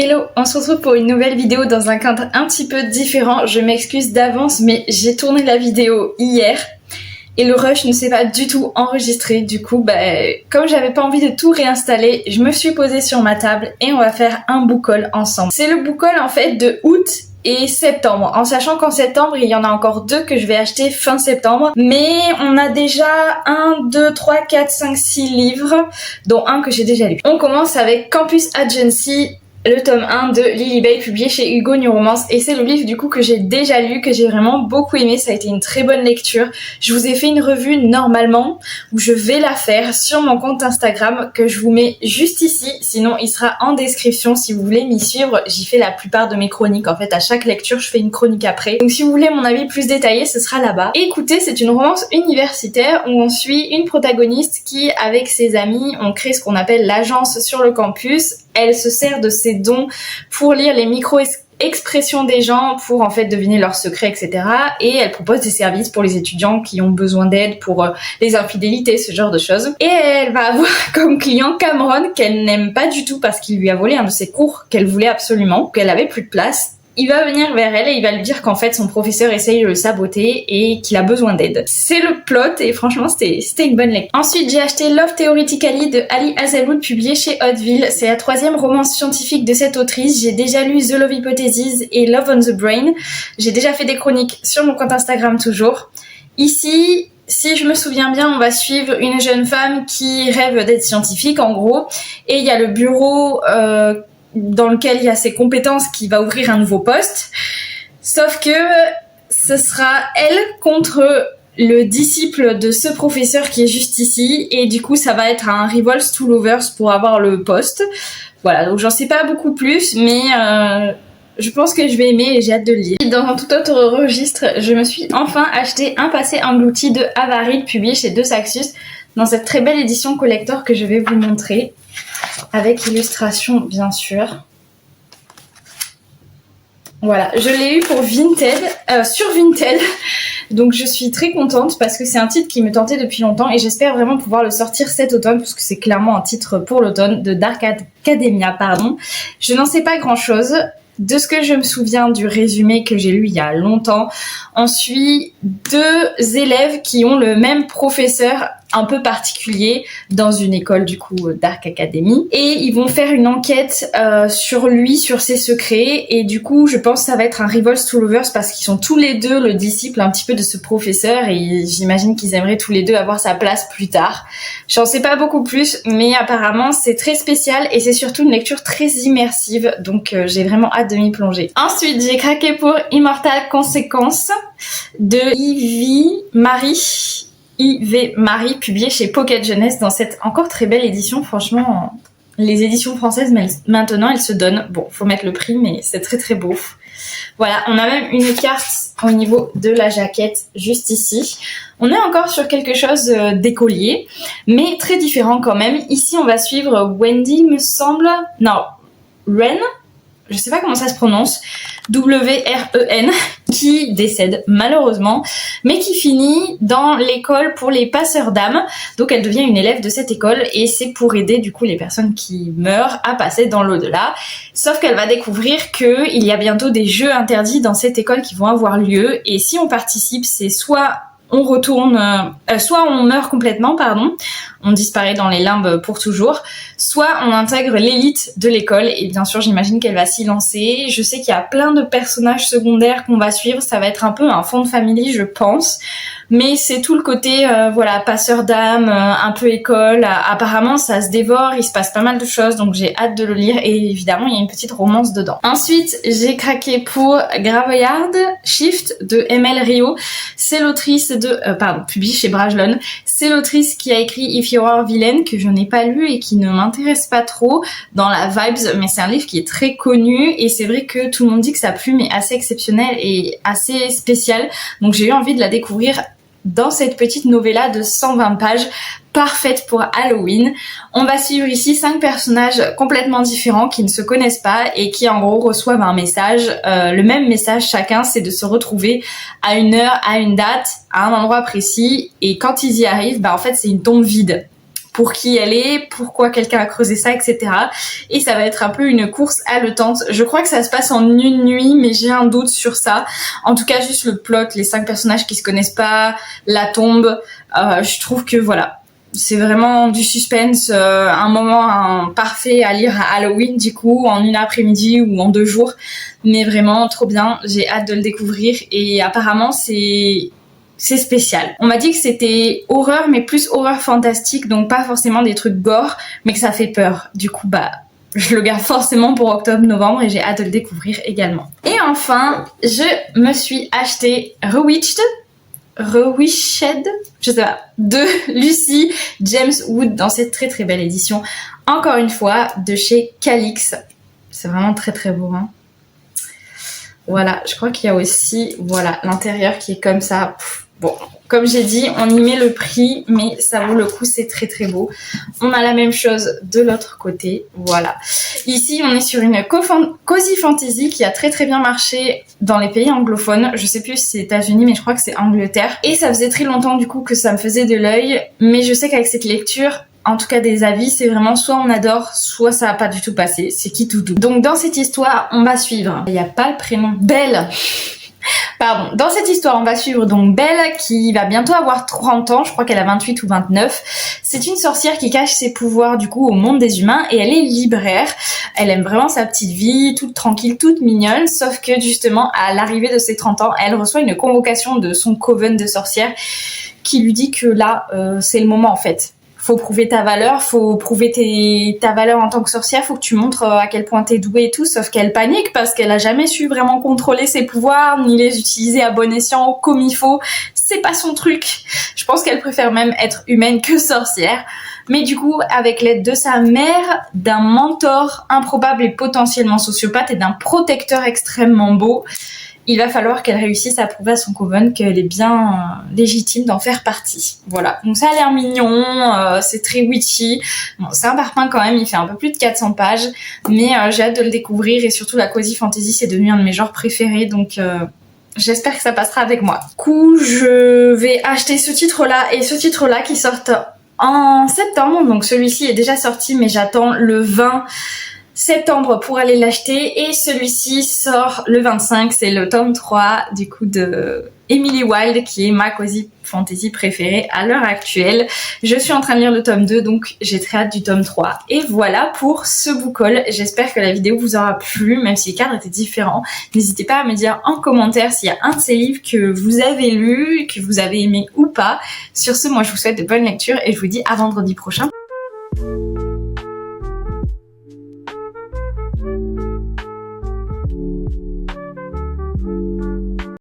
Hello, on se retrouve pour une nouvelle vidéo dans un cadre un petit peu différent. Je m'excuse d'avance mais j'ai tourné la vidéo hier et le rush ne s'est pas du tout enregistré. Du coup, comme j'avais pas envie de tout réinstaller, je me suis posée sur ma table et on va faire un book haul ensemble. C'est le book haul en fait de août et septembre, en sachant qu'en septembre il y en a encore 2 que je vais acheter fin septembre, mais on a déjà 1, 2, 3, 4, 5, 6 livres, dont un que j'ai déjà lu. On commence avec Campus Agency, le tome 1 de Lily Bay, publié chez Hugo New Romance, et c'est le livre du coup que j'ai déjà lu, que j'ai vraiment beaucoup aimé. Ça a été une très bonne lecture. Je vous ai fait une revue normalement, où je vais la faire sur mon compte Instagram, que je vous mets juste ici, sinon il sera en description si vous voulez m'y suivre. J'y fais la plupart de mes chroniques, en fait à chaque lecture je fais une chronique après, donc si vous voulez mon avis plus détaillé ce sera là-bas. Et écoutez, c'est une romance universitaire où on suit une protagoniste qui, avec ses amis, on crée ce qu'on appelle l'agence sur le campus. Elle se sert de ses dons pour lire les micro-expressions des gens, pour en fait deviner leurs secrets, etc. Et elle propose des services pour les étudiants qui ont besoin d'aide pour les infidélités, ce genre de choses. Et elle va avoir comme client Cameron, qu'elle n'aime pas du tout parce qu'il lui a volé un de ses cours qu'elle voulait absolument, qu'elle avait plus de place. Il va venir vers elle et il va lui dire qu'en fait son professeur essaye de le saboter et qu'il a besoin d'aide. C'est le plot et franchement c'était une bonne lecture. Ensuite j'ai acheté Love Theoretically de Ali Hazelwood, publié chez Hauteville. C'est la 3e romance scientifique de cette autrice. J'ai déjà lu The Love Hypothesis et Love on the Brain. J'ai déjà fait des chroniques sur mon compte Instagram toujours. Ici, si je me souviens bien, on va suivre une jeune femme qui rêve d'être scientifique en gros, et il y a le bureau dans lequel il y a ses compétences qui va ouvrir un nouveau poste, sauf que ce sera elle contre le disciple de ce professeur qui est juste ici, et du coup ça va être un Rivals to Lovers pour avoir le poste. Voilà, donc j'en sais pas beaucoup plus, mais je pense que je vais aimer et j'ai hâte de le lire. Dans un tout autre registre, je me suis enfin acheté Un passé englouti de Avaril, publié chez De Saxus, dans cette très belle édition collector que je vais vous montrer, avec illustration bien sûr. Voilà, je l'ai eu pour Vinted, sur Vinted, donc je suis très contente parce que c'est un titre qui me tentait depuis longtemps et j'espère vraiment pouvoir le sortir cet automne, parce que c'est clairement un titre pour l'automne, de Dark Academia, pardon. Je n'en sais pas grand chose. De ce que je me souviens du résumé que j'ai lu il y a longtemps, on suit 2 élèves qui ont le même professeur un peu particulier dans une école du coup Dark Academy, et ils vont faire une enquête sur lui, sur ses secrets, et du coup je pense que ça va être un Rivals to Lovers parce qu'ils sont tous les 2 le disciple un petit peu de ce professeur et j'imagine qu'ils aimeraient tous les 2 avoir sa place plus tard. J'en sais pas beaucoup plus, mais apparemment c'est très spécial et c'est surtout une lecture très immersive, donc j'ai vraiment hâte de m'y plonger. Ensuite j'ai craqué pour Immortal Consequence de Ivy Marie, publié chez Pocket Jeunesse, dans cette encore très belle édition. Franchement, les éditions françaises maintenant elles se donnent. Bon, faut mettre le prix, mais c'est très très beau. Voilà, on a même une carte au niveau de la jaquette juste ici. On est encore sur quelque chose d'écolier, mais très différent quand même. Ici on va suivre Wendy, me semble, non, Ren, je sais pas comment ça se prononce, W-R-E-N, qui décède malheureusement, mais qui finit dans l'école pour les passeurs d'âmes. Donc elle devient une élève de cette école et c'est pour aider du coup les personnes qui meurent à passer dans l'au-delà. Sauf qu'elle va découvrir qu'il y a bientôt des jeux interdits dans cette école qui vont avoir lieu, et si on participe, c'est soit on retourne, soit on meurt complètement, pardon, on disparaît dans les limbes pour toujours, soit on intègre l'élite de l'école, et bien sûr j'imagine qu'elle va s'y lancer. Je sais qu'il y a plein de personnages secondaires qu'on va suivre, ça va être un peu un fond de famille je pense, mais c'est tout le côté voilà, passeur d'âme, un peu école, apparemment ça se dévore, il se passe pas mal de choses, donc j'ai hâte de le lire, et évidemment il y a une petite romance dedans. Ensuite j'ai craqué pour Graveyard Shift de ML Rio, c'est l'autrice de, publié chez Brajlon, c'est l'autrice qui a écrit If You Are Villain, que je n'ai pas lu et qui ne m'intéresse pas trop dans la vibes, mais c'est un livre qui est très connu et c'est vrai que tout le monde dit que sa plume est assez exceptionnelle et assez spéciale, donc j'ai eu envie de la découvrir dans cette petite novella de 120 pages, parfaite pour Halloween. On va suivre ici 5 personnages complètement différents qui ne se connaissent pas et qui en gros reçoivent un message, le même message chacun, c'est de se retrouver à une heure, à une date, à un endroit précis, et quand ils y arrivent, en fait c'est une tombe vide. pour qui elle est, pourquoi quelqu'un a creusé ça, etc. Et ça va être un peu une course haletante. Je crois que ça se passe en une nuit, mais j'ai un doute sur ça. En tout cas, juste le plot, les 5 personnages qui se connaissent pas, la tombe, je trouve que voilà, c'est vraiment du suspense, un moment parfait à lire à Halloween du coup, en une après-midi ou en 2 jours, mais vraiment trop bien, j'ai hâte de le découvrir et apparemment c'est spécial. On m'a dit que c'était horreur mais plus horreur fantastique, donc pas forcément des trucs gore, mais que ça fait peur. Du coup je le garde forcément pour octobre-novembre et j'ai hâte de le découvrir également. Et enfin, je me suis acheté Rewitched, je sais pas, de Lucy James Wood dans cette très très belle édition. Encore une fois, de chez Calix. C'est vraiment très très beau, hein. Voilà, je crois qu'il y a aussi, voilà, l'intérieur qui est comme ça. Bon, comme j'ai dit, on y met le prix, mais ça vaut le coup, c'est très très beau. On a la même chose de l'autre côté, voilà. Ici, on est sur une cozy fantasy qui a très très bien marché dans les pays anglophones. Je sais plus si c'est États-Unis, mais je crois que c'est Angleterre. Et ça faisait très longtemps du coup que ça me faisait de l'œil, mais je sais qu'avec cette lecture, en tout cas des avis, c'est vraiment soit on adore, soit ça a pas du tout passé. C'est qui tout doux. Donc dans cette histoire, on va suivre. Il n'y a pas le prénom. Belle. Pardon. Dans cette histoire, on va suivre donc Belle qui va bientôt avoir 30 ans. Je crois qu'elle a 28 ou 29. C'est une sorcière qui cache ses pouvoirs du coup au monde des humains et elle est libraire. Elle aime vraiment sa petite vie, toute tranquille, toute mignonne. Sauf que justement, à l'arrivée de ses 30 ans, elle reçoit une convocation de son coven de sorcières qui lui dit que là, c'est le moment en fait. Faut prouver ta valeur, faut prouver ta valeur en tant que sorcière, faut que tu montres à quel point t'es douée et tout, sauf qu'elle panique parce qu'elle a jamais su vraiment contrôler ses pouvoirs, ni les utiliser à bon escient comme il faut. C'est pas son truc. Je pense qu'elle préfère même être humaine que sorcière. Mais du coup, avec l'aide de sa mère, d'un mentor improbable et potentiellement sociopathe et d'un protecteur extrêmement beau, il va falloir qu'elle réussisse à prouver à son coven qu'elle est bien légitime d'en faire partie. Voilà. Donc ça a l'air mignon, c'est très witchy. Bon, c'est un parpaing quand même, il fait un peu plus de 400 pages, mais j'ai hâte de le découvrir et surtout la cozy fantasy, c'est devenu un de mes genres préférés, donc j'espère que ça passera avec moi. Du coup, je vais acheter ce titre-là et ce titre-là qui sortent en septembre, donc celui-ci est déjà sorti, mais j'attends le 20 septembre pour aller l'acheter et celui-ci sort le 25, c'est le tome 3 du coup de Emily Wilde qui est ma cozy fantasy préférée à l'heure actuelle. Je suis en train de lire le tome 2 donc j'ai très hâte du tome 3 et voilà pour ce book haul. J'espère que la vidéo vous aura plu même si les cadres étaient différents. N'hésitez pas à me dire en commentaire s'il y a un de ces livres que vous avez lu, que vous avez aimé ou pas. Sur ce, moi je vous souhaite de bonnes lectures et je vous dis à vendredi prochain.